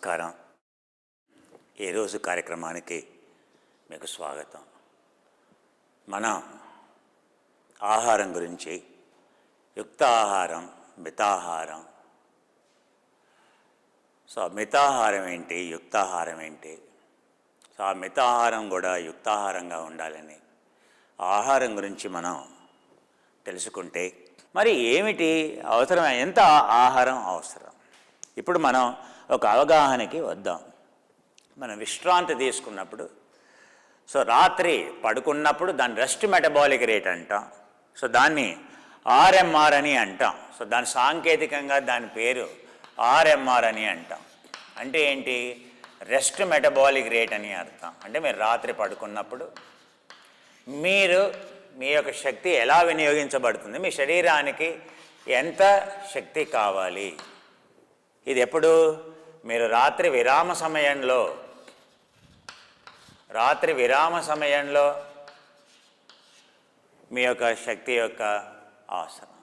నమస్కారం. ఈరోజు కార్యక్రమానికి మీకు స్వాగతం. మనం ఆహారం గురించి యుక్త ఆహారం, మితాహారం. మితాహారం ఏంటి, యుక్తాహారం ఏంటి? ఆ మితాహారం కూడా యుక్తాహారంగా ఉండాలని ఆహారం గురించి మనం తెలుసుకుంటే మరి ఏమిటి అవసరం, ఎంత ఆహారం అవసరం? ఇప్పుడు మనం ఒక అవగాహనకి వద్దాం. మనం విశ్రాంతి తీసుకున్నప్పుడు, రాత్రి పడుకున్నప్పుడు దాన్ని రెస్ట్ మెటబాలిక్ రేట్ అంటాం. దాన్ని ఆర్ఎంఆర్ అని అంటాం. దాని సాంకేతికంగా దాని పేరు ఆర్ఎంఆర్ అని అంటాం. అంటే ఏంటి? రెస్ట్ మెటబాలిక్ రేట్ అని అర్థం. అంటే మీరు రాత్రి పడుకున్నప్పుడు మీ యొక్క శక్తి ఎలా వినియోగించబడుతుంది, మీ శరీరానికి ఎంత శక్తి కావాలి, ఇది ఎప్పుడు? మీరు రాత్రి విరామ సమయంలో మీ యొక్క శక్తి యొక్క అవసరం.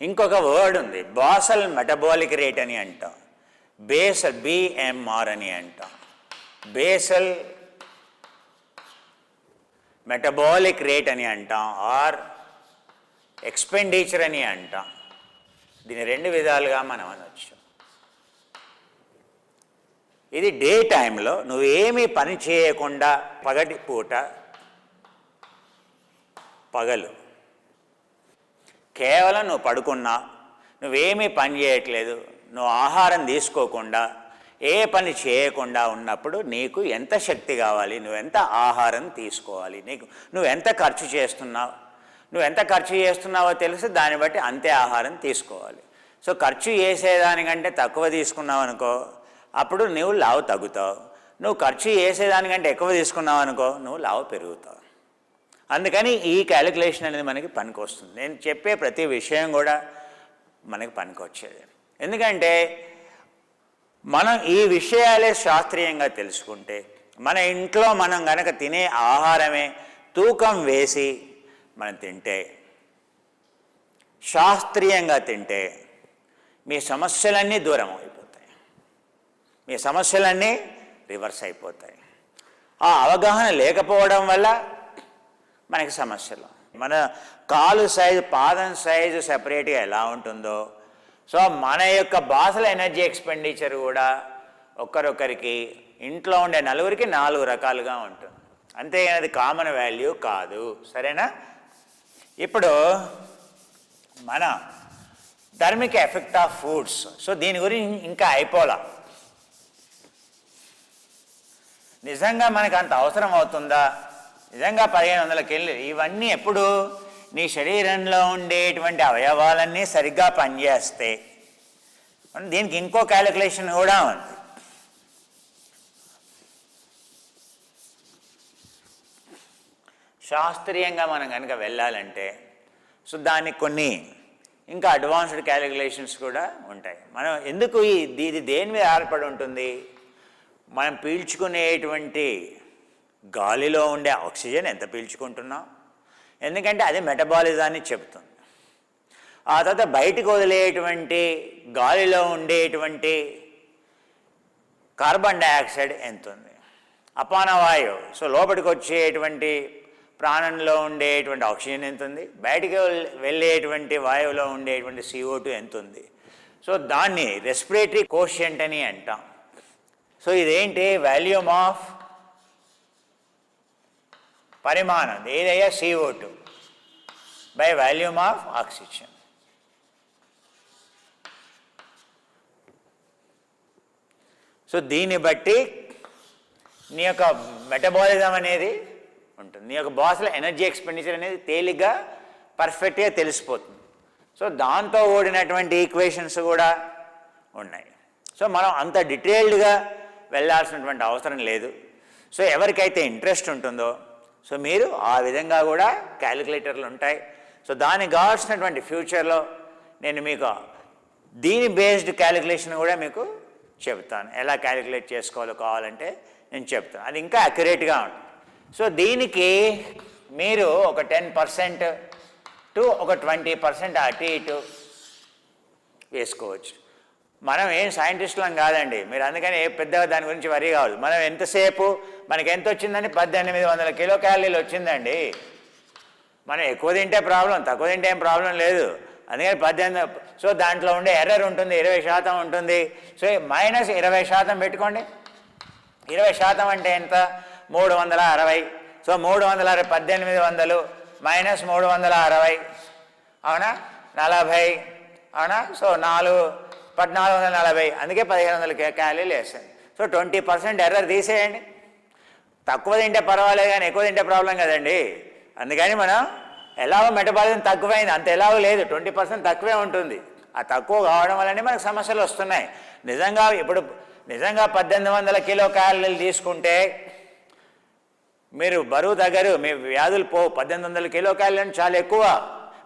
ఇంకొక వర్డ్ ఉంది, బాసల్ మెటబాలిక్ రేట్ అని అంటాం. బేసల్ బిఎంఆర్ అని అంటాం. బేసల్ మెటబాలిక్ రేట్ అని అంటాం, ఆర్ ఎక్స్పెండిచర్ అని అంటాం. దీని రెండు విధాలుగా మనం అనొచ్చు. ఇది డే టైంలో నువ్వేమీ పని చేయకుండా, పగటి పూట, పగలు కేవలం నువ్వు పడుకున్నా, నువ్వేమీ పని చేయట్లేదు, నువ్వు ఆహారం తీసుకోకుండా, ఏ పని చేయకుండా ఉన్నప్పుడు నీకు ఎంత శక్తి కావాలి, నువ్వెంత ఆహారం తీసుకోవాలి, నువ్వెంత ఖర్చు చేస్తున్నావు, నువ్వెంత ఖర్చు చేస్తున్నావో తెలిసి దాన్ని బట్టి అంతే ఆహారం తీసుకోవాలి. ఖర్చు చేసేదానికంటే తక్కువ తీసుకున్నావు అనుకో, అప్పుడు నువ్వు లావు తగ్గుతావు. నువ్వు ఖర్చు చేసేదానికంటే ఎక్కువ తీసుకున్నావు అనుకో, నువ్వు లావు పెరుగుతావు. అందుకని ఈ క్యాలిక్యులేషన్ అనేది మనకి పనికి వస్తుంది. నేను చెప్పే ప్రతి విషయం కూడా మనకి పనికి వచ్చేది. ఎందుకంటే మనం ఈ విషయాలే శాస్త్రీయంగా తెలుసుకుంటే, మన ఇంట్లో మనం కనుక తినే ఆహారమే తూకం వేసి మనం తింటే, శాస్త్రీయంగా తింటే, మీ సమస్యలన్నీ దూరం అయిపోతాయి, మీ సమస్యలన్నీ రివర్స్ అయిపోతాయి. ఆ అవగాహన లేకపోవడం వల్ల మనకి సమస్యలు. మన కాలు సైజు, పాదం సైజు సెపరేట్గా ఎలా ఉంటుందో, మన యొక్క బాసల ఎనర్జీ ఎక్స్పెండిచర్ కూడా ఒక్కరొక్కరికి, ఇంట్లో ఉండే నలుగురికి 4 రకాలుగా ఉంటుంది. అంతేగాని అది కామన్ వాల్యూ కాదు. సరేనా? ఇప్పుడు మన థర్మిక్ ఎఫెక్ట్ ఆఫ్ ఫుడ్స్, దీని గురించి ఇంకా అయిపోలా. నిజంగా మనకు అంత అవసరం అవుతుందా? నిజంగా 1500 కెళ్ళి ఇవన్నీ ఎప్పుడు నీ శరీరంలో ఉండేటువంటి అవయవాలన్నీ సరిగ్గా పనిచేస్తే. దీనికి ఇంకో క్యాలిక్యులేషన్ కూడా ఉంది. శాస్త్రీయంగా మనం కనుక వెళ్ళాలంటే దానికి కొన్ని ఇంకా అడ్వాన్స్డ్ క్యాలిక్యులేషన్స్ కూడా ఉంటాయి. మనం ఎందుకు ఇది దేని మీద ఆధారపడి ఉంటుంది? మనం పీల్చుకునేటువంటి గాలిలో ఉండే ఆక్సిజన్ ఎంత పీల్చుకుంటున్నాం, ఎందుకంటే అది మెటబాలిజాన్ని చెబుతుంది. ఆ తర్వాత బయటకు వదిలేటువంటి గాలిలో ఉండేటువంటి కార్బన్ డైఆక్సైడ్ ఎంత ఉంది, అపాన వాయువు, లోపలికి వచ్చేటువంటి ప్రాణంలో ఉండేటువంటి ఆక్సిజన్ ఎంత ఉంది, బయటికి వెళ్ళేటువంటి వాయువులో ఉండేటువంటి CO2 ఎంత ఉంది. దాన్ని రెస్పిరేటరీ కోషియంట్ అని అంటాం. ఇదేంటి? వాల్యూమ్ ఆఫ్ పరిమాణం ఏదయ్యా? CO2 by volume of oxygen. దీన్ని బట్టి నీ యొక్క మెటబాలిజం అనేది ఉంటుంది, నీ యొక్క బాసల ఎనర్జీ ఎక్స్పెండిచర్ అనేది తేలిగ్గా పర్ఫెక్ట్గా తెలిసిపోతుంది. దాంతో ఓడినటువంటి ఈక్వేషన్స్ కూడా ఉన్నాయి. మనం అంత డీటెయిల్డ్గా వెళ్ళాల్సినటువంటి అవసరం లేదు. ఎవరికైతే ఇంట్రెస్ట్ ఉంటుందో మీరు ఆ విధంగా కూడా క్యాలిక్యులేటర్లు ఉంటాయి. దానికి కావాల్సినటువంటి ఫ్యూచర్లో నేను మీకు దీని బేస్డ్ క్యాలిక్యులేషన్ కూడా మీకు చెప్తాను. ఎలా క్యాలిక్యులేట్ చేసుకోవాలో కావాలంటే నేను చెప్తాను. అది ఇంకా అక్యురేట్గా ఉంటుంది. దీనికి మీరు ఒక 10% టు ఒక 20% అటు ఇటు వేసుకోవచ్చు. మనం ఏం సైంటిస్టులం కాదండి, మీరు అందుకని ఏ పెద్దగా దాని గురించి వరీ కావద్దు. మనం ఎంతసేపు మనకి ఎంత వచ్చిందని 1800 కిలో క్యాలరీలు వచ్చిందండి. మనం ఎక్కువ తింటే ప్రాబ్లం, తక్కువ తింటే ఏం ప్రాబ్లం లేదు. అందుకని 18. సో దాంట్లో ఉండే ఎర్రర్ ఉంటుంది, 20% ఉంటుంది. సో -20% పెట్టుకోండి. 20% అంటే ఎంత? 360. సో 360 1800 -360 అవునా, 40 అవునా. సో 1440, అందుకే 1500 క్యాలరీలు వేస్తుంది. సో 20% ఎర్రర్ తీసేయండి. తక్కువ తింటే పర్వాలేదు కానీ ఎక్కువ తింటే ప్రాబ్లం కదండి. అందుకని మనం ఎలాగో మెటబాలిజం తక్కువైంది, అంత ఎలాగో లేదు, 20% తక్కువే ఉంటుంది. ఆ తక్కువ కావడం వల్లనే మనకు సమస్యలు వస్తున్నాయి. ఇప్పుడు నిజంగా 1800 కిలో క్యాలరీలు తీసుకుంటే మీరు బరువు తగ్గరు, మీ వ్యాధులు పోవు. 1800 కిలో క్యాలరీలు చాలా ఎక్కువ.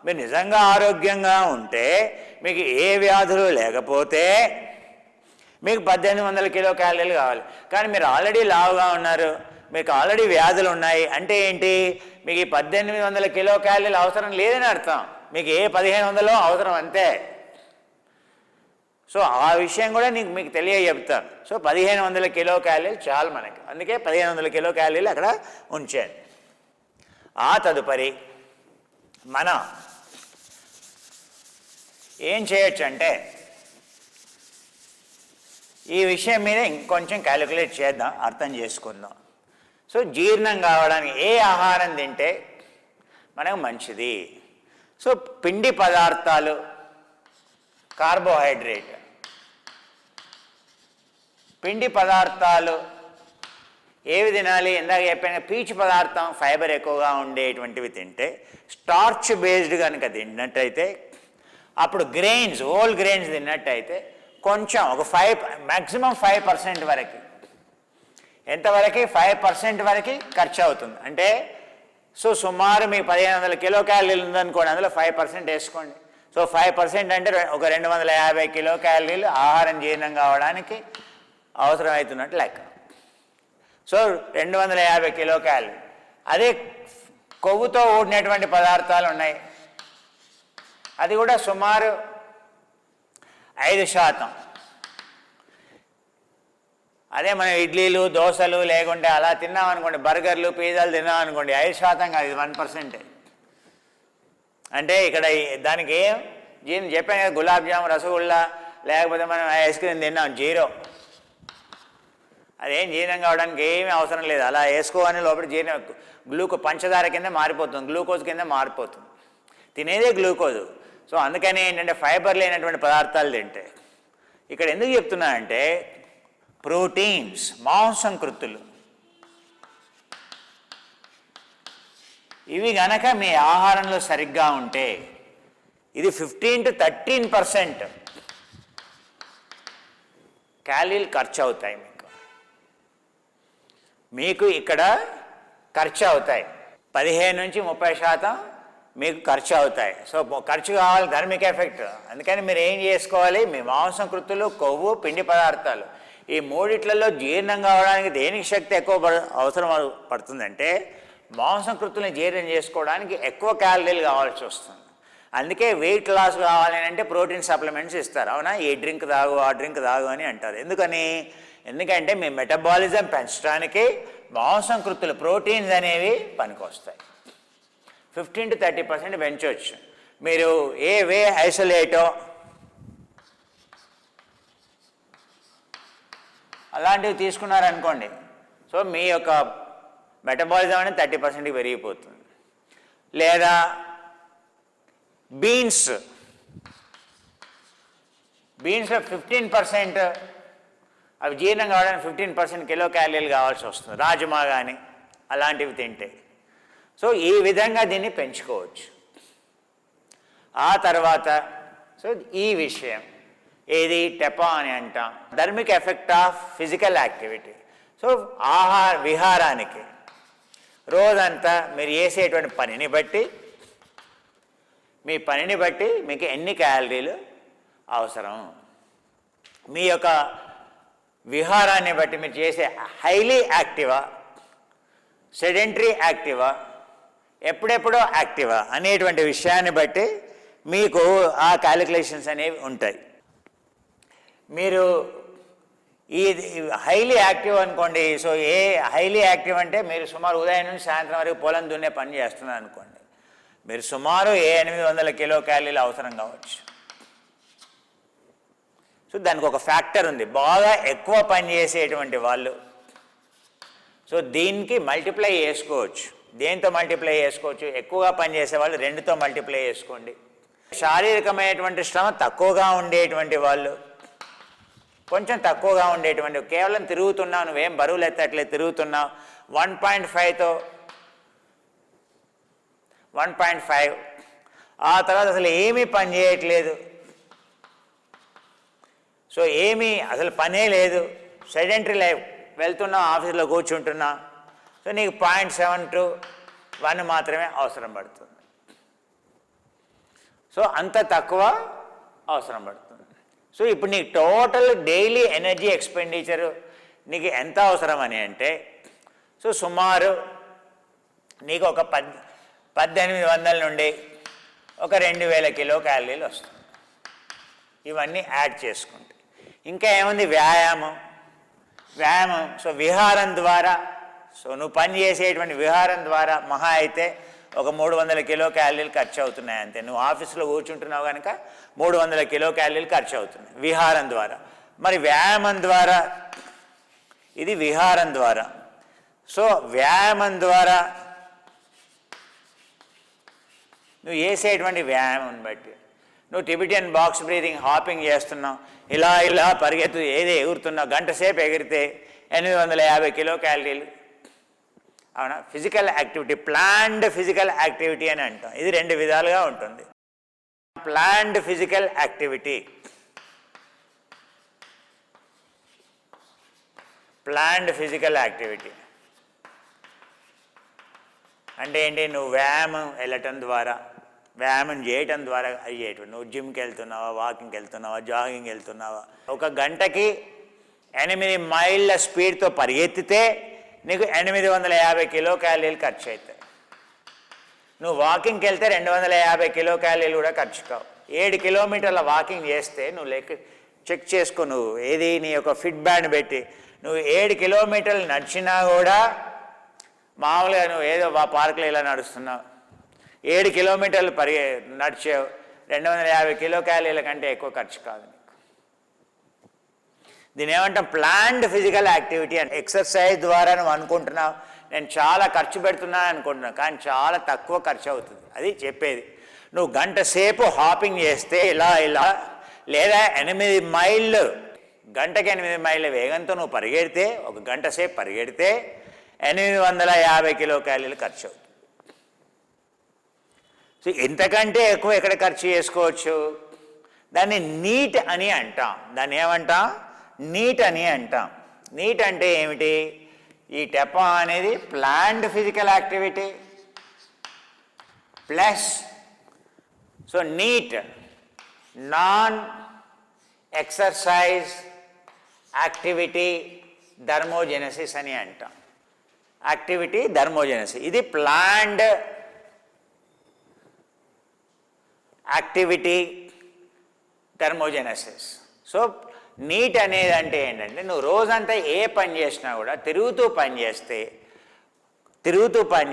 మీరు నిజంగా ఆరోగ్యంగా ఉంటే, మీకు ఏ వ్యాధులు లేకపోతే మీకు 1800 కిలో క్యాలరీలు కావాలి. కానీ మీరు ఆల్రెడీ లావుగా ఉన్నారు, మీకు ఆల్రెడీ వ్యాధులు ఉన్నాయి అంటే ఏంటి? మీకు ఈ 1800 కిలో క్యాలరీలు అవసరం లేదని అర్థం. మీకు ఏ 1500 అవసరం అంతే. సో ఆ విషయం కూడా మీకు చెప్తాను. సో 1500 కిలో క్యాలరీలు చాలు మనకి, అందుకే 1500 కిలో క్యాలరీలు అక్కడ ఉంచాను. ఆ తదుపరి మనం ఏం చేయొచ్చు అంటే, ఈ విషయం మీద ఇంకొంచెం క్యాలిక్యులేట్ చేద్దాం, అర్థం చేసుకుందాం. సో జీర్ణం కావడానికి ఏ ఆహారం తింటే మనకు మంచిది? సో పిండి పదార్థాలు, కార్బోహైడ్రేట్, పిండి పదార్థాలు ఏవి తినాలి? ఇందాక చెప్పిన పీచు పదార్థం, ఫైబర్ ఎక్కువగా ఉండేటువంటివి తింటే, స్టార్చ్ బేస్డ్ కనుక తిన్నట్టయితే, అప్పుడు గ్రెయిన్స్, హోల్ గ్రెయిన్స్ తిన్నట్టయితే కొంచెం ఒక మ్యాక్సిమం 5% వరకు, ఎంతవరకు? 5% వరకు ఖర్చు అవుతుంది. అంటే సో సుమారు మీ 1500 కిలో క్యాలరీలు ఉందనుకోండి, అందులో 5% వేసుకోండి. సో 5% అంటే ఒక 250 కిలో క్యాలరీలు ఆహారం జీర్ణం కావడానికి అవసరమవుతున్నట్టు లెక్క. So 250 kilo calorie. అదే కొవ్వుతో ఊడినటువంటి పదార్థాలు ఉన్నాయి, అది కూడా సుమారు 5%. అదే మనం ఇడ్లీలు, దోశలు లేకుంటే అలా తిన్నామనుకోండి, బర్గర్లు, పిజ్జాలు తిన్నామనుకోండి, 5% కాదు, ఇది 1%. అంటే ఇక్కడ దానికి ఏం చెప్పాను కదా, గులాబ్ జామ్, రసగుల్లా, లేకపోతే మనం ఐస్ క్రీమ్ తిన్నాం, 0. అదేం జీర్ణం కావడానికి ఏమీ అవసరం లేదు. అలా వేసుకోవని లోపల జీర్ణం పంచదార కింద మారిపోతుంది, గ్లూకోజ్ కింద మారిపోతుంది. తినేదే గ్లూకోజు. సో అందుకని ఏంటంటే ఫైబర్ లేనటువంటి పదార్థాలు తింటే. ఇక్కడ ఎందుకు చెప్తున్నా అంటే, ప్రోటీన్స్, మాంసకృత్తులు, ఇవి గనక మీ ఆహారంలో సరిగ్గా ఉంటే ఇది 15 to 13% క్యాలరీలు ఖర్చు అవుతాయి. మీకు ఇక్కడ ఖర్చు అవుతాయి, 15 నుంచి 30% మీకు ఖర్చు అవుతాయి. సో ఖర్చు కావాలి, ధర్మిక ఎఫెక్ట్. అందుకని మీరు ఏం చేసుకోవాలి? మీ మాంసకృత్తులు, కొవ్వు, పిండి పదార్థాలు, ఈ మూడిట్లలో జీర్ణం కావడానికి దేనికి శక్తి ఎక్కువ అవసరం పడుతుందంటే, మాంసకృత్తుల్ని జీర్ణం చేసుకోవడానికి ఎక్కువ క్యాలరీలు కావాల్సి వస్తుంది. అందుకే వెయిట్ లాస్ కావాలి అంటే ప్రోటీన్ సప్లిమెంట్స్ ఇస్తారు, అవునా? ఈ డ్రింక్ తాగు, ఆ డ్రింక్ తాగు అని అంటారు. ఎందుకంటే మీ మెటబాలిజం పెంచడానికి మాంసకృత్తులు, ప్రోటీన్స్ అనేవి పనికొస్తాయి. 15 to 30% పెంచవచ్చు. మీరు వే ఐసోలేటో అలాంటివి తీసుకున్నారనుకోండి, సో మీ యొక్క మెటబాలిజం అనేది 30% పెరిగిపోతుంది. లేదా బీన్స్లో 15% అవి జీర్ణం కావడానికి 15% కిలో క్యాలరీలు కావాల్సి వస్తుంది. రాజ్మా కానీ అలాంటివి తింటే. సో ఈ విధంగా దీన్ని పెంచుకోవచ్చు. ఆ తర్వాత సో ఈ విషయం ఏది టెపా అని అంటాం, thermic effect of physical activity. So విహారానికి రోజంతా మీరు చేసేటువంటి పనిని బట్టి, మీ పనిని బట్టి మీకు ఎన్ని క్యాలరీలు అవసరం, మీ యొక్క విహారాన్ని బట్టి మీరు చేసే హైలీ యాక్టివా, సెడెంటరీ యాక్టివా, ఎప్పుడెప్పుడో యాక్టివా అనేటువంటి విషయాన్ని బట్టి మీకు ఆ క్యాలిక్యులేషన్స్ అనేవి ఉంటాయి. మీరు ఈ హైలీ యాక్టివ్ అనుకోండి. సో హైలీ యాక్టివ్ అంటే మీరు సుమారు ఉదయం నుంచి సాయంత్రం వరకు పొలం దున్నే పని చేస్తున్నారు అనుకోండి, మీరు సుమారు 800 కిలో క్యాలరీలు అవసరం కావచ్చు. సో దానికి ఒక ఫ్యాక్టర్ ఉంది, బాగా ఎక్కువ పని చేసేటువంటి వాళ్ళు. సో దీనికి మల్టిప్లై చేసుకోవచ్చు. దేంతో మల్టిప్లై చేసుకోవచ్చు? ఎక్కువగా పనిచేసే వాళ్ళు 2తో మల్టిప్లై చేసుకోండి. శారీరకమైనటువంటి శ్రమ తక్కువగా ఉండేటువంటి వాళ్ళు, కొంచెం తక్కువగా ఉండేటువంటి, కేవలం తిరుగుతున్నావు, నువ్వేం బరువులు ఎత్తట్లేదు, తిరుగుతున్నావు, 1.5తో 1.5. ఆ తర్వాత అసలు ఏమీ పని చేయట్లేదు, సో ఏమీ అసలు పనే లేదు, సెడెంటరీ లైఫ్, వెళ్తున్నావు ఆఫీస్లో కూర్చుంటున్నా, సో నీకు 0.7 to 1 మాత్రమే అవసరం పడుతుంది. సో అంత తక్కువ అవసరం పడుతుంది. సో ఇప్పుడు నీకు టోటల్ డైలీ ఎనర్జీ ఎక్స్పెండిచరు నీకు ఎంత అవసరం అని అంటే, సో సుమారు నీకు ఒక 1800 నుండి ఒక 2000 కిలో క్యాలరీలు వస్తుంది. ఇవన్నీ యాడ్ చేసుకుంటే ఇంకా ఏముంది? వ్యాయామం. సో విహారం ద్వారా, సో నువ్వు పని చేసేటువంటి విహారం ద్వారా మహా అయితే ఒక 300 కిలో క్యాలరీలు ఖర్చు అవుతున్నాయి అంతే. నువ్వు ఆఫీస్లో కూర్చుంటున్నావు కనుక 300 కిలో క్యాలరీలు ఖర్చు అవుతున్నాయి విహారం ద్వారా. మరి వ్యాయామం ద్వారా, ఇది విహారం ద్వారా. సో వ్యాయామం ద్వారా నువ్వు చేసేటువంటి వ్యాయామం బట్టి, నువ్వు టిబెటియన్ బాక్స్ బ్రీతింగ్, హాపింగ్ చేస్తున్నావు, ఇలా పరిగెత్తు, ఏది ఎగురుతున్నావు, గంట సేపు ఎగిరితే 850 కిలో క్యాలరీలు. అవునా? Physical activity, planned physical activity అని అంటాం. ఇది 2 విధాలుగా ఉంటుంది. Planned physical activity, planned physical activity అంటే ఏంటి? నువ్వు వ్యాయామం వెళ్ళటం ద్వారా, వ్యాయామం చేయటం ద్వారా అయ్యేటువంటి, నువ్వు జిమ్కి వెళ్తున్నావా, వాకింగ్కి వెళ్తున్నావా, జాగింగ్ వెళ్తున్నావా, ఒక గంటకి 8 మైళ్ళ స్పీడ్తో పరిగెత్తితే నీకు 850 కిలో క్యాలరీలు ఖర్చు అవుతాయి. నువ్వు వాకింగ్కి వెళ్తే 250 కిలో క్యాలరీలు కూడా ఖర్చు కావు. 7 కిలోమీటర్ల వాకింగ్ చేస్తే నువ్వు చెక్ చేసుకో, నువ్వు ఏది నీ యొక్క ఫిట్ బ్యాండ్ పెట్టి నువ్వు 7 కిలోమీటర్లు నడిచినా కూడా, మామూలుగా నువ్వు ఏదో పార్కులో ఇలా నడుస్తున్నావు, 7 కిలోమీటర్లు నడిచావు, 250 కిలో క్యాలరీల కంటే ఎక్కువ ఖర్చు కాదు నీకు. దీని ఏమంటాం? Planned physical activity. అంటే ఎక్సర్సైజ్ ద్వారా నువ్వు అనుకుంటున్నావు నేను చాలా ఖర్చు పెడుతున్నాను అనుకుంటున్నావు, కానీ చాలా తక్కువ ఖర్చు అవుతుంది. అది చెప్పేది. నువ్వు గంట సేపు హాపింగ్ చేస్తే ఇలా లేదా 8 మైళ్ళు, గంటకి 8 మైళ్ళ వేగంతో నువ్వు పరిగెడితే, ఒక గంట సేపు పరిగెడితే 850 కిలో క్యాలరీలు ఖర్చు అవుతుంది. సో ఇంతకంటే ఎక్కువ ఎక్కడ ఖర్చు చేసుకోవచ్చు? దాన్ని నీట్ అని అంటాం. దాన్ని ఏమంటాం? నీట్ అని అంటాం. నీట్ అంటే ఏమిటి? ఈ టెపా అనేది planned physical activity plus, so NEAT non exercise activity thermogenesis అని అంటాం. యాక్టివిటీ థర్మోజెనసిస్, ఇది planned activity thermogenesis. So NEAT అనేది అంటే ఏంటంటే, నువ్వు రోజంతా ఏ పని చేసినా కూడా తిరుగుతూ పని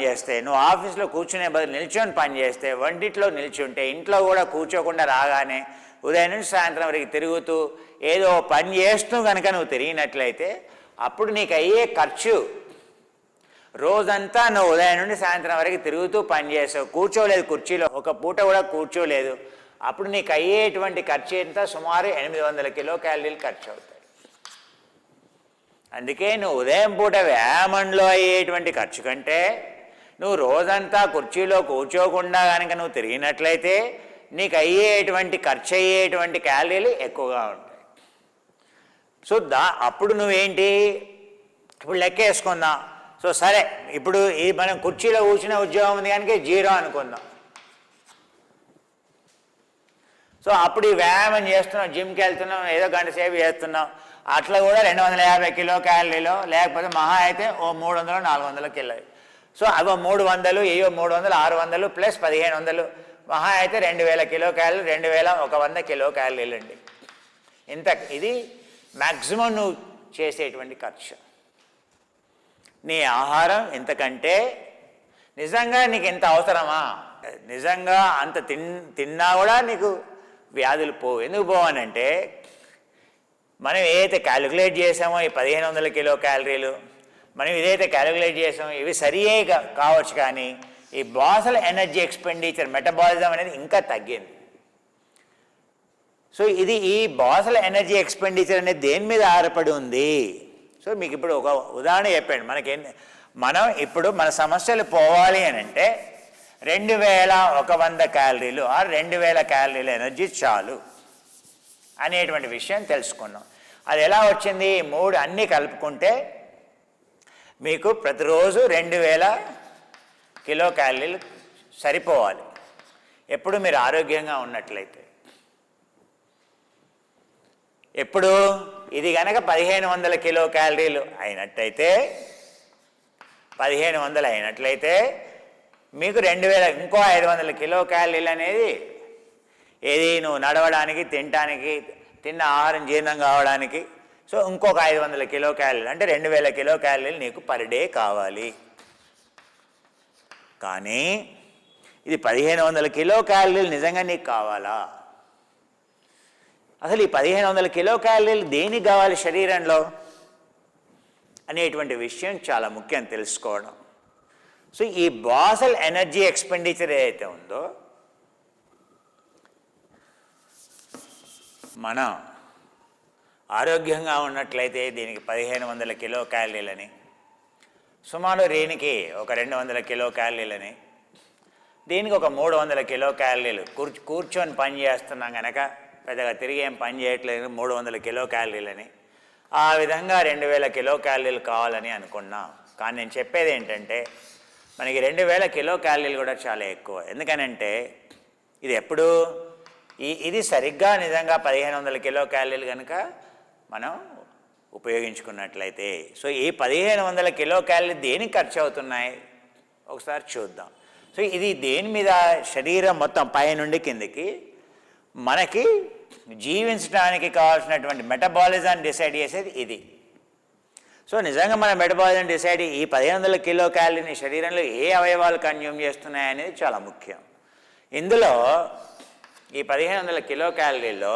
చేస్తే, నువ్వు ఆఫీస్లో కూర్చునే బదులు నిల్చొని పని చేస్తే, వంటిట్లో నిల్చుంటే, ఇంట్లో కూడా కూర్చోకుండా రాగానే ఉదయం నుంచి సాయంత్రం వరకు తిరుగుతూ ఏదో పని చేస్తూ కనుక నువ్వు తిరిగినట్లయితే, అప్పుడు నీకు అయ్యే ఖర్చు, రోజంతా నువ్వు ఉదయం నుండి సాయంత్రం వరకు తిరుగుతూ పని చేసావు, కూర్చోలేదు కుర్చీలో, ఒక పూట కూడా కూర్చోలేదు, అప్పుడు నీకు అయ్యేటువంటి ఖర్చు ఎంత? సుమారు 800 కిలో క్యాలరీలు ఖర్చు అవుతాయి. అందుకే నువ్వు ఉదయం పూట వ్యాయామంలో అయ్యేటువంటి ఖర్చు కంటే నువ్వు రోజంతా కుర్చీలో కూర్చోకుండా కనుక నువ్వు తిరిగినట్లయితే నీకు అయ్యేటువంటి ఖర్చు అయ్యేటువంటి క్యాలరీలు ఎక్కువగా ఉంటాయి. సో అప్పుడు నువ్వేంటి, ఇప్పుడు లెక్క వేసుకుందాం. సో సరే, ఇప్పుడు ఈ మనం కుర్చీలో కూర్చునే ఉద్యోగం ఉంది కనుక 0 అనుకుందాం. సో అప్పుడు ఈ వ్యాయామం చేస్తున్నాం, జిమ్కి వెళ్తున్నాం, ఏదో గంట సేపు చేస్తున్నాం, అట్లా కూడా 250 కిలో క్యాలరీలు, లేకపోతే మహా అయితే ఓ 300-400 కిలో. సో అవో 300, ఏయో 300, 600 ప్లస్ 1500, మహా అయితే 2000 కిలో క్యాలరీలు, 2100 కిలో క్యాలరీలు అండి. ఇది మ్యాక్సిమం నువ్వు చేసేటువంటి ఖర్చు. నీ ఆహారం ఇంతకంటే నిజంగా నీకు ఎంత అవసరమా? నిజంగా అంత తిన్నా కూడా నీకు వ్యాధులు పోవు. ఎందుకు పోవనంటే మనం ఏదైతే క్యాలిక్యులేట్ చేసామో ఈ 1500 కిలో క్యాలరీలు, మనం ఇదైతే క్యాలిక్యులేట్ చేసామో ఇవి సరియే కావచ్చు, కానీ ఈ బాసల్ ఎనర్జీ ఎక్స్పెండిచర్ మెటబాలిజం అనేది ఇంకా తగ్గింది. సో ఈ బాసల్ ఎనర్జీ ఎక్స్పెండిచర్ అనేది దేని మీద ఆధారపడి ఉంది? సో మీకు ఇప్పుడు ఒక ఉదాహరణ చెప్పండి. మనం ఇప్పుడు మన సమస్యలు పోవాలి అని అంటే 2100 క్యాలరీలు ఆ 2000 క్యాలరీల ఎనర్జీ చాలు అనేటువంటి విషయం తెలుసుకున్నాం. అది ఎలా వచ్చింది? 3 అన్నీ కలుపుకుంటే మీకు ప్రతిరోజు 2000 కిలో క్యాలరీలు సరిపోవాలి, ఎప్పుడు మీరు ఆరోగ్యంగా ఉన్నట్లయితే. ఎప్పుడు ఇది కనుక 1500 కిలో క్యాలరీలు అయినట్టయితే 1500 అయినట్లయితే మీకు 2000 ఇంకో 500 కిలో క్యాలరీలు అనేది ఏది నువ్వు నడవడానికి, తినడానికి, తిన్న ఆహారం జీర్ణం కావడానికి. సో ఇంకొక 500 కిలో క్యాలరీలు అంటే 2000 కిలో క్యాలరీలు నీకు పర్ డే కావాలి. కానీ ఇది 1500 కిలో క్యాలరీలు నిజంగా నీకు కావాలా? అసలు ఈ 1500 కిలో క్యాలరీలు దేనికి కావాలి శరీరంలో అనేటువంటి విషయం చాలా ముఖ్యం తెలుసుకోవడం. సో ఈ బాసల్ ఎనర్జీ ఎక్స్పెండిచర్ ఏదైతే ఉందో, మనం ఆరోగ్యంగా ఉన్నట్లయితే దీనికి 1500 కిలో క్యాలరీలని, సుమారు దీనికి ఒక 200 కిలో క్యాలరీలని, దీనికి ఒక 300 కిలో క్యాలరీలు. కూర్చొని పని చేస్తున్నాం కనుక పెద్దగా తిరిగి ఏం పని చేయట్లేదు, 300 కిలో క్యాలరీలని. ఆ విధంగా 2000 కిలో క్యాలరీలు కావాలని అనుకున్నాం. కానీ నేను చెప్పేది ఏంటంటే మనకి 2000 కిలో క్యాలరీలు కూడా చాలా ఎక్కువ. ఎందుకనంటే ఇది ఎప్పుడు ఇది సరిగ్గా నిజంగా 1500 కిలో క్యాలరీలు కనుక మనం ఉపయోగించుకున్నట్లయితే, సో ఈ 1500 కిలో క్యాలరీలు దేనికి ఖర్చు అవుతున్నాయి ఒకసారి చూద్దాం. సో ఇది దేని మీద? శరీరం మొత్తం పై నుండి కిందికి మనకి జీవించడానికి కావాల్సినటువంటి మెటబాలిజాన్ని డిసైడ్ చేసేది ఇది. సో నిజంగా మన మెటబాలిజం డిసైడ్ ఈ 1500 కిలో క్యాలరీని శరీరంలో ఏ అవయవాలు కన్జ్యూమ్ చేస్తున్నాయి అనేది చాలా ముఖ్యం. ఇందులో ఈ 1500 కిలో క్యాలరీలో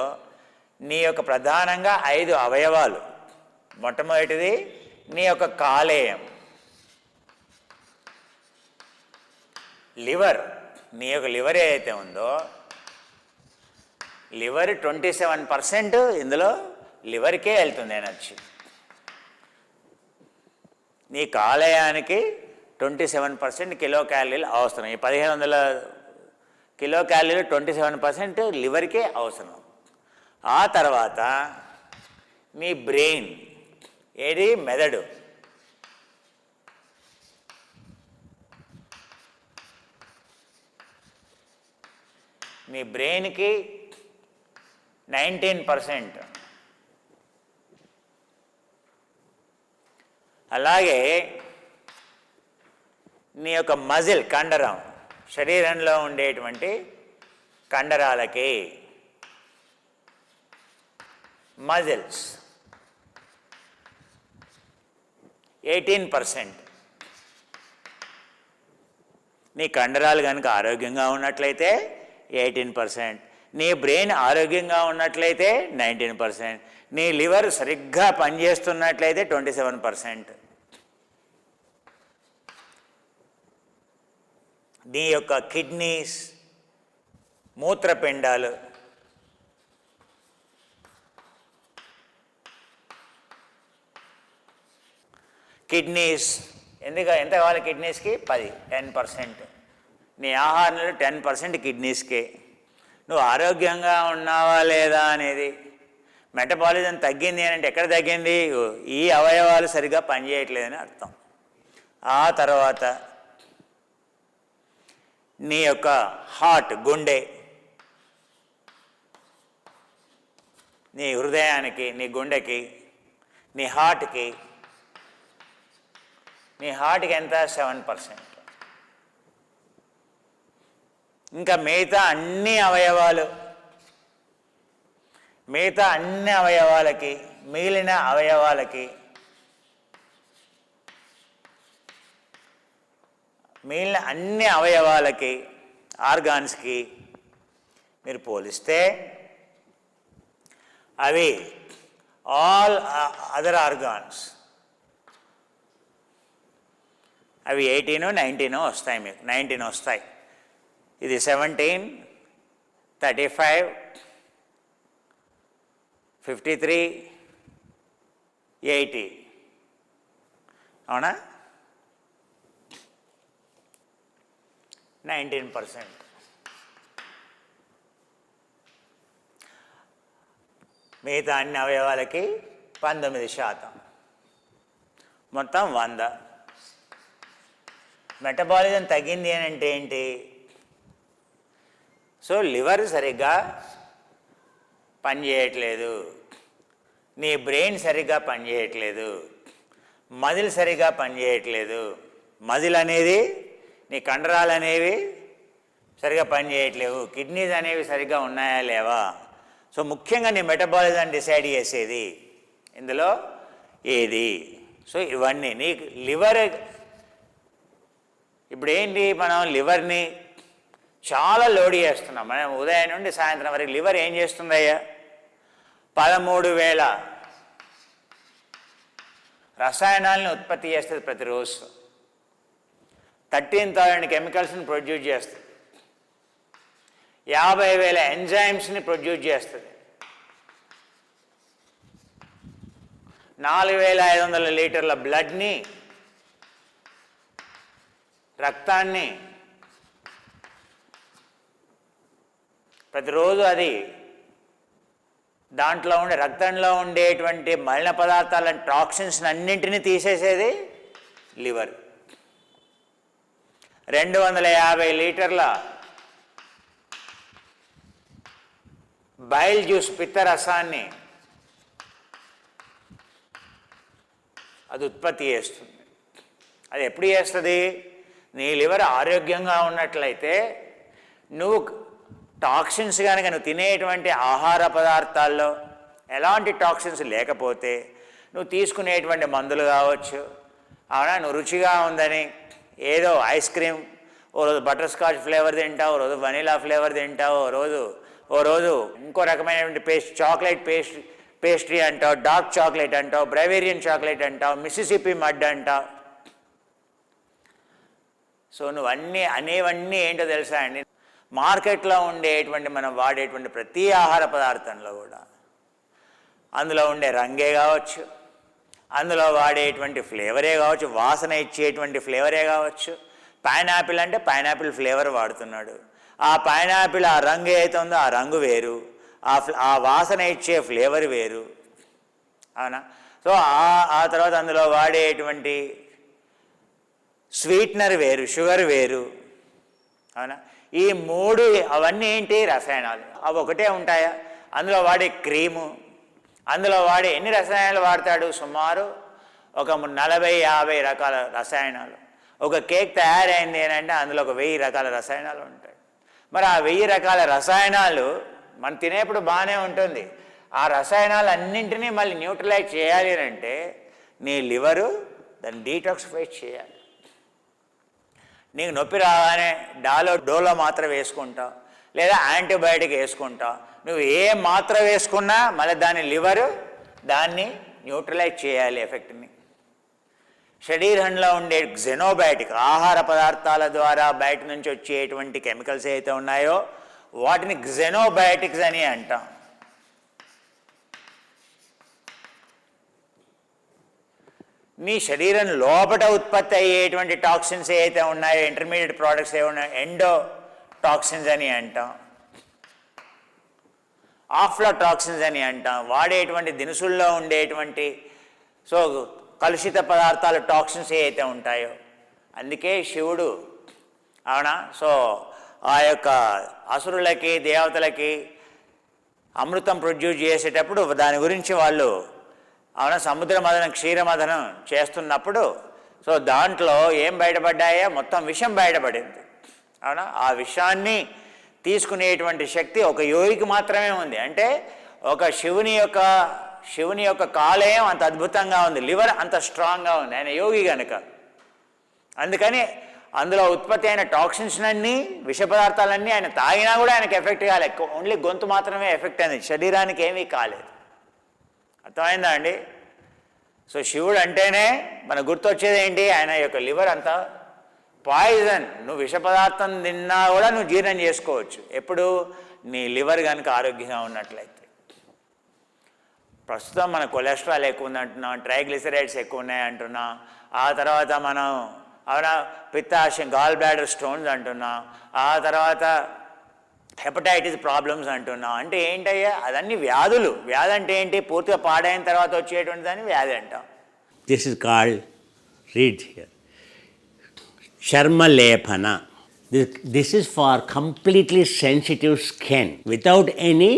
నీ యొక్క ప్రధానంగా 5 అవయవాలు. మొట్టమొదటిది నీ యొక్క కాలేయం, లివర్. నీ యొక్క లివర్ ఏదైతే ఉందో, లివర్ 27% ఇందులో లివర్కే వెళ్తుంది ఎనర్జీ. నీ కాలేయానికి 27% కిలో క్యాలరీలు అవసరం. ఈ 1500 కిలో క్యాలరీలు 27% లివర్కే అవసరం. ఆ తర్వాత మీ బ్రెయిన్, ఏది మెదడు, మీ బ్రెయిన్కి 19%. అలాగే నీ యొక్క మజిల్, కండరం, శరీరంలో ఉండేటువంటి కండరాలకి మజిల్స్ 18%. నీ కండరాలు కనుక ఆరోగ్యంగా ఉన్నట్లయితే 18%, నీ బ్రెయిన్ ఆరోగ్యంగా ఉన్నట్లయితే 19%, నీ లివర్ సరిగ్గా పనిచేస్తున్నట్లయితే 27%, నీ యొక్క కిడ్నీస్, మూత్రపిండాలు, కిడ్నీస్ ఎంత కావాలి కిడ్నీస్కి? 10%. నీ ఆహారంలో 10% కిడ్నీస్కే. నువ్వు ఆరోగ్యంగా ఉన్నావా లేదా అనేది, మెటబాలిజం తగ్గింది అని అంటే ఎక్కడ తగ్గింది? ఈ అవయవాలు సరిగ్గా పనిచేయట్లేదని అర్థం. ఆ తర్వాత నీ యొక్క హార్ట్, గుండె, నీ హృదయానికి, నీ గుండెకి, నీ హార్ట్కి ఎంత? 7%. ఇంకా మిగతా అన్ని అవయవాలు, మిగతా అన్ని అవయవాలకి, మిగిలిన అవయవాలకి, మిగిలిన అన్ని అవయవాలకి, ఆర్గాన్స్కి మీరు పోలిస్తే అవి ఆల్ అదర్ ఆర్గాన్స్ అవి 18, 19 వస్తాయి. మీకు 19 వస్తాయి. ఇది 17, 35, 53, 80. అవునా? 19%. మిగతా అన్ని అవయవాలకి 19%. మొత్తం 100. మెటబాలిజం తగ్గింది అని అంటే ఏంటి? సో లివర్ సరిగ్గా పనిచేయట్లేదు, నీ బ్రెయిన్ సరిగ్గా పనిచేయట్లేదు, మజిల్ సరిగ్గా పనిచేయట్లేదు. మజిల్ అనేది, నీ కండరాలు అనేవి సరిగ్గా పనిచేయట్లేవు, కిడ్నీస్ అనేవి సరిగ్గా ఉన్నాయా లేవా. సో ముఖ్యంగా నీ మెటబాలిజం డిసైడ్ చేసేది ఇందులో ఏది? సో ఇవన్నీ నీకు లివర్. ఇప్పుడు ఏంటి, మనం లివర్ని చాలా లోడ్ చేస్తున్నాం. మనం ఉదయం నుండి సాయంత్రం వరకు లివర్ ఏం చేస్తుందయ్యా? 13,000 రసాయనాలను ఉత్పత్తి చేస్తుంది ప్రతిరోజు. 13,000 కెమికల్స్ని ప్రొడ్యూస్ చేస్తుంది. 50,000 ఎంజైమ్స్ని ప్రొడ్యూస్ చేస్తుంది. 4,500 లీటర్ల బ్లడ్ని, రక్తాన్ని ప్రతిరోజు అది దాంట్లో ఉండే రక్తంలో ఉండేటువంటి మలిన పదార్థాల టాక్సిన్స్ అన్నింటినీ తీసేసేది లివర్. 250 లీటర్ల బైల్ జ్యూస్, పిత్తరసాన్ని అది ఉత్పత్తి చేస్తుంది. అది ఎప్పుడు చేస్తుంది? నీ లివర్ ఆరోగ్యంగా ఉన్నట్లయితే, నువ్వు టాక్సిన్స్ కనుక నువ్వు తినేటువంటి ఆహార పదార్థాల్లో ఎలాంటి టాక్సిన్స్ లేకపోతే, నువ్వు తీసుకునేటువంటి మందులు కావచ్చు, అవునా, నువ్వు రుచిగా ఉందని ఏదో ఐస్ క్రీమ్, ఓ రోజు బటర్ స్కాచ్ ఫ్లేవర్ తింటావు, ఓ రోజు వనీలా ఫ్లేవర్ తింటావు, ఓ రోజు ఇంకో రకమైనటువంటి చాక్లెట్ పేస్ట్రీ అంటావు, డార్క్ చాక్లెట్ అంటావు, బ్రైవేరియన్ చాక్లెట్ అంటావు, మిసిసిపి మడ్ అంటావు. సో నువ్వు అనేవన్నీ ఏంటో తెలుసా అండి? మార్కెట్లో ఉండేటువంటి, మనం వాడేటువంటి ప్రతి ఆహార పదార్థంలో కూడా అందులో ఉండే రంగే కావచ్చు, అందులో వాడేటువంటి ఫ్లేవరే కావచ్చు, వాసన ఇచ్చేటువంటి ఫ్లేవరే కావచ్చు. పైనాపిల్ అంటే పైనాపిల్ ఫ్లేవర్ వాడుతున్నాడు. ఆ పైనాపిల్ ఆ రంగు ఏదైతే ఉందో ఆ రంగు వేరు, ఆ వాసన ఇచ్చే ఫ్లేవర్ వేరు. అవునా? సో ఆ తర్వాత అందులో వాడేటువంటి స్వీట్నర్ వేరు, షుగర్ వేరు. అవునా? ఈ మూడు అవన్నీ ఏంటి? రసాయనాలు. అవి ఒకటే ఉంటాయా? అందులో వాడే క్రీము, అందులో వాడే ఎన్ని రసాయనాలు వాడతాడు? సుమారు ఒక 40-50 రకాల రసాయనాలు. ఒక కేక్ తయారైంది ఏంటంటే అందులో ఒక 1000 రకాల రసాయనాలు ఉంటాయి. మరి ఆ 1000 రకాల రసాయనాలు మనం తినేప్పుడు బాగానే ఉంటుంది. ఆ రసాయనాలు అన్నింటినీ మళ్ళీ న్యూట్రలైజ్ చేయాలి అంటే నీ లివరు దాన్ని డీటాక్సిఫై చేయాలి. నీకు నొప్పి రాగానే డోలో మాత్ర వేసుకుంటావు, లేదా యాంటీబయాటిక్ వేసుకుంటావు. నువ్వు ఏ మాత్ర వేసుకున్నా మళ్ళీ దాని లివరు దాన్ని న్యూట్రలైజ్ చేయాలి ఎఫెక్ట్ని. శరీరంలో ఉండే జెనోబయాటిక్, ఆహార పదార్థాల ద్వారా బయట నుంచి వచ్చేటువంటి కెమికల్స్ ఏవైతే ఉన్నాయో వాటిని జెనోబయాటిక్స్ అని అంటాం. నీ శరీరం లోపల ఉత్పత్తి అయ్యేటువంటి టాక్సిన్స్ ఏవైతే ఉన్నాయో, ఇంటర్మీడియట్ ప్రోడక్ట్స్ ఏవి ఉన్నాయో ఎండో టాక్సిన్స్ అని అంటాం, ఆఫ్లో టాక్సిన్స్ అని అంటాం. వాడేటువంటి దినుసుల్లో ఉండేటువంటి కలుషిత పదార్థాలు టాక్సిన్స్ ఏవైతే ఉంటాయో, అందుకే శివుడు, అవునా, ఆ యొక్క అసురులకి దేవతలకి అమృతం ప్రొడ్యూస్ చేసేటప్పుడు దాని గురించి వాళ్ళు, అవునా, సముద్ర మదనం క్షీరమదనం చేస్తున్నప్పుడు దాంట్లో ఏం బయటపడ్డాయో? మొత్తం విషం బయటపడింది. అవునా? ఆ విషాన్ని తీసుకునేటువంటి శక్తి ఒక యోగికి మాత్రమే ఉంది. అంటే ఒక శివుని యొక్క కాలేయం అంత అద్భుతంగా ఉంది, లివర్ అంత స్ట్రాంగ్గా ఉంది, ఆయన యోగి కనుక. అందుకని అందులో ఉత్పత్తి అయిన టాక్సిన్స్ అన్నీ, విష పదార్థాలన్నీ ఆయన తాగినా కూడా ఆయనకు ఎఫెక్ట్ కాలేదు. ఓన్లీ గొంతు మాత్రమే ఎఫెక్ట్ అయింది, శరీరానికి ఏమీ కాలేదు. అర్థమైందా అండి? సో శివుడు అంటేనే మన గుర్తొచ్చేది ఏంటి? ఆయన యొక్క లివర్ అంతా పాయిజన్. నువ్వు విష పదార్థం తిన్నా కూడా నువ్వు జీర్ణం చేసుకోవచ్చు, ఎప్పుడు నీ లివర్ కనుక ఆరోగ్యంగా ఉన్నట్లయితే. ప్రస్తుతం మన కొలెస్ట్రాల్ ఎక్కువ ఉంది అంటున్నాం, ట్రైగ్లిసరైడ్స్ ఎక్కువ ఉన్నాయి అంటున్నాం, ఆ తర్వాత మనం పిత్తాశయం, గాల్ బ్లాడర్ స్టోన్స్ అంటున్నాం, ఆ తర్వాత హెపటైటిస్ ప్రాబ్లమ్స్ అంటున్నాం. అంటే ఏంటయ్యా? అదన్నీ వ్యాధులు. వ్యాధి అంటే ఏంటి? పూర్తిగా పాడైన తర్వాత వచ్చేటువంటి దాన్ని వ్యాధి అంటాం. This is called, read here, చర్మలేపన. This is for completely sensitive skin without any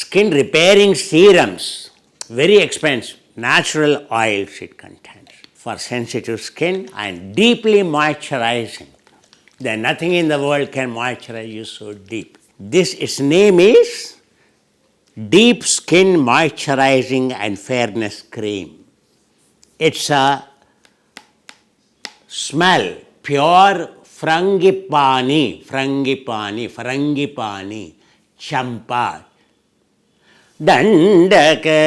skin repairing serums, very expensive, natural oils it contains for sensitive skin and deeply moisturizing. Then nothing in the world can moisturize you so deep. Its name is Deep Skin Moisturizing and Fairness Cream. It's a smell, pure frangipani, champa, Dandaka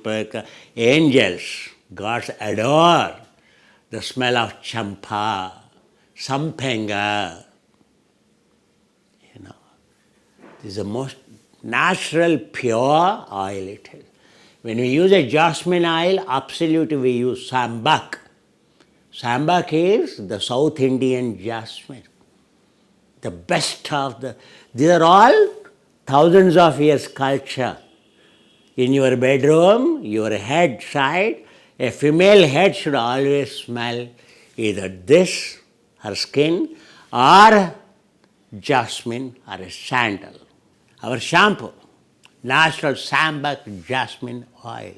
champaka. Angels, gods adore the smell of champa, sampenga. This is the most natural, pure oil it is. When we use a jasmine oil, absolutely we use sambak. Sambak is the South Indian jasmine. The best of the, these are all thousands of years culture. In your bedroom, your head side, a female head should always smell either this, her skin, or jasmine or a sandal. Our shampoo, natural sambak jasmine oil.